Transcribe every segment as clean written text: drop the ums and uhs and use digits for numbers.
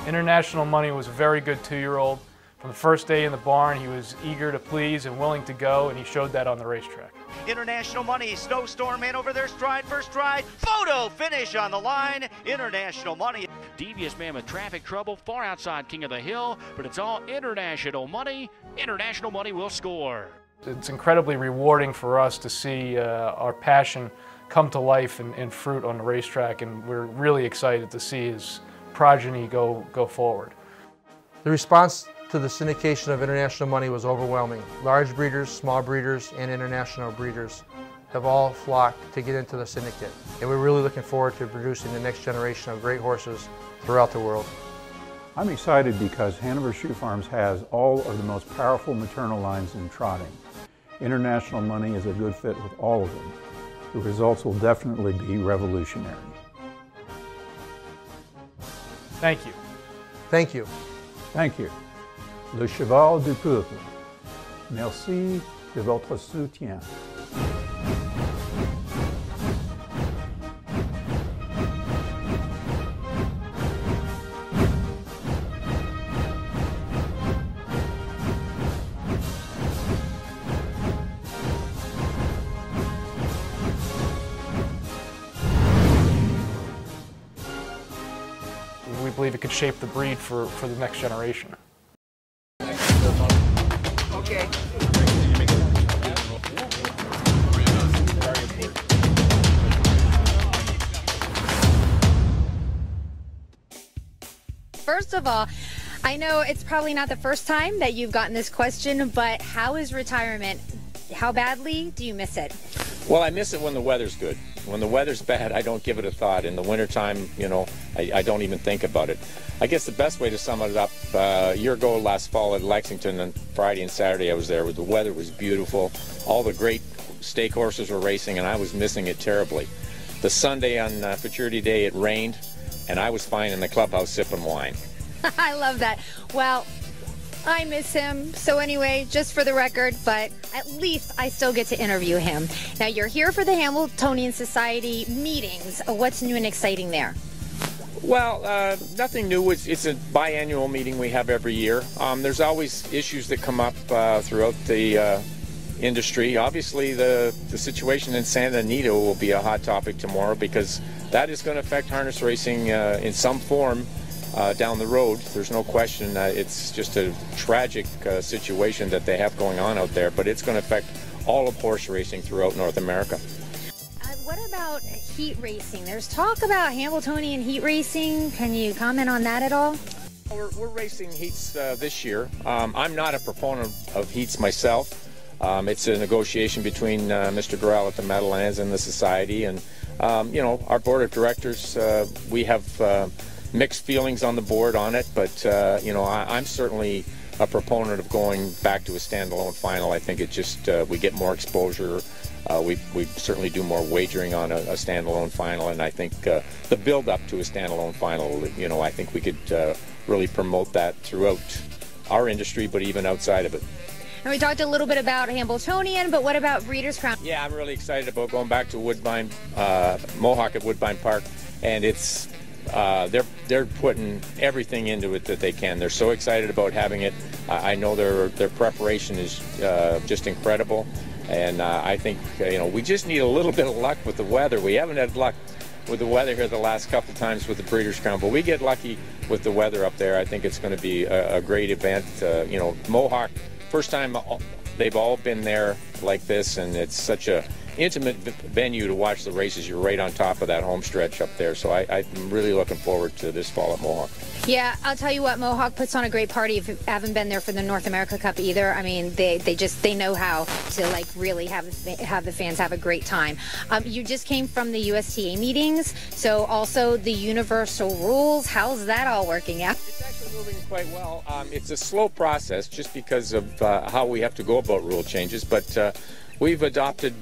International Money was a very good 2-year-old. From the first day in the barn, he was eager to please and willing to go, and he showed that on the racetrack. International Money, Snowstorm man over there, stride for stride, photo finish on the line, International Money. Devious man with traffic trouble, far outside King of the Hill, but it's all International Money. International Money will score. It's incredibly rewarding for us to see our passion come to life and fruit on the racetrack, and we're really excited to see his progeny go forward. The response to the syndication of International Money was overwhelming. Large breeders, small breeders, and international breeders have all flocked to get into the syndicate. And we're really looking forward to producing the next generation of great horses throughout the world. I'm excited because Hanover Shoe Farms has all of the most powerful maternal lines in trotting. International Money is a good fit with all of them. The results will definitely be revolutionary. Thank you. Thank you. Thank you. Le cheval du peuple. Merci de votre soutien. We believe it could shape the breed for the next generation. Okay. First of all, I know it's probably not the first time that you've gotten this question, but how is retirement? How badly do you miss it? Well, I miss it when the weather's good. When the weather's bad, I don't give it a thought. In the wintertime, you know, I don't even think about it. I guess the best way to sum it up, a year ago last fall at Lexington, on Friday and Saturday I was there. The weather was beautiful. All the great stake horses were racing, and I was missing it terribly. The Sunday on Futurity Day, it rained, and I was fine in the clubhouse sipping wine. I love that. Well, I miss him. So anyway, just for the record, but at least I still get to interview him. Now, you're here for the Hamiltonian Society meetings. What's new and exciting there? Well, nothing new. It's a biannual meeting we have every year. There's always issues that come up throughout the industry. Obviously, the situation in Santa Anita will be a hot topic tomorrow because that is going to affect harness racing in some form down the road. There's no question. It's just a tragic situation that they have going on out there, but it's going to affect all of horse racing throughout North America. What about heat racing? There's talk about Hamiltonian heat racing. Can you comment on that at all? We're racing heats this year. I'm not a proponent of heats myself. It's a negotiation between Mr. Durrell at the Meadowlands and the Society, and you know, our board of directors, we have mixed feelings on the board on it, but you know, I'm certainly a proponent of going back to a standalone final. I think it just we get more exposure. We certainly do more wagering on a standalone final, and I think the build-up to a standalone final, you know, I think we could really promote that throughout our industry, but even outside of it. And we talked a little bit about Hamiltonian, but what about Breeders' Crown? Yeah, I'm really excited about going back to Woodbine, Mohawk at Woodbine Park, and it's they're putting everything into it that they can. They're so excited about having it. I know their preparation is just incredible. And I think, you know, we just need a little bit of luck with the weather. We haven't had luck with the weather here the last couple times with the Breeders' Crown, but we get lucky with the weather up there. I think it's going to be a great event. You know, Mohawk, first time they've all been there like this, and it's such a intimate venue to watch the races. You're right on top of that home stretch up there, so I'm really looking forward to this fall at Mohawk. Yeah, I'll tell you what, Mohawk puts on a great party. If you haven't been there for the North America Cup either, I mean, they know how to like really have the fans have a great time. You just came from the USTA meetings, so also the universal rules. How's that all working out? It's actually moving quite well. It's a slow process just because of how we have to go about rule changes, but we've adopted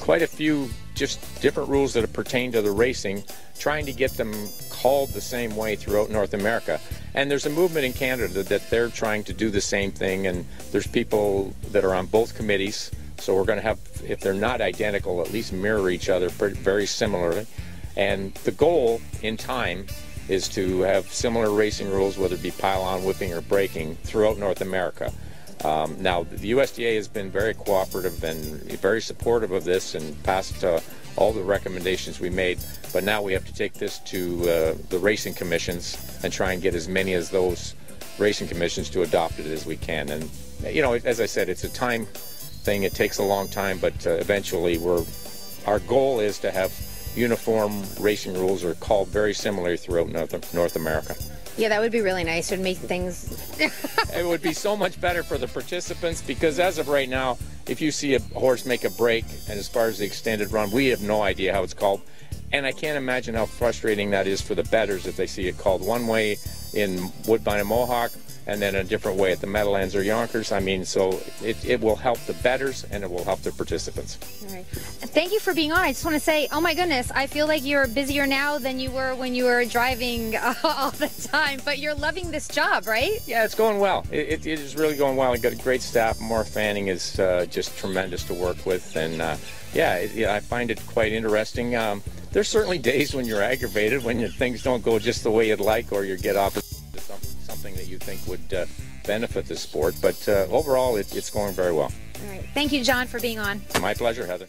quite a few just different rules that pertain to the racing, trying to get them called the same way throughout North America. And there's a movement in Canada that they're trying to do the same thing, and there's people that are on both committees, so we're going to have, if they're not identical, at least mirror each other very similarly. And the goal in time is to have similar racing rules, whether it be pile-on, whipping, or braking, throughout North America. Now, the USDA has been very cooperative and very supportive of this and passed all the recommendations we made, but now we have to take this to the racing commissions and try and get as many as those racing commissions to adopt it as we can. And, you know, as I said, it's a time thing. It takes a long time, but eventually our goal is to have uniform racing rules are called very similarly throughout North America. Yeah, that would be really nice. It would make things... It would be so much better for the participants, because as of right now, if you see a horse make a break, and as far as the extended run, we have no idea how it's called. And I can't imagine how frustrating that is for the bettors if they see it called one way in Woodbine and Mohawk, and then a different way at the Meadowlands or Yonkers. I mean, so it will help the bettors and it will help the participants. All right. Thank you for being on. I just want to say, oh my goodness, I feel like you're busier now than you were when you were driving all the time, but you're loving this job, right? Yeah, it's going well. It is really going well. I've got a great staff. Maura Fanning is just tremendous to work with, and yeah, I find it quite interesting. There's certainly days when you're aggravated, when things don't go just the way you'd like, or you get off to something that you think would benefit the sport. But overall, it's going very well. All right. Thank you, John, for being on. My pleasure, Heather.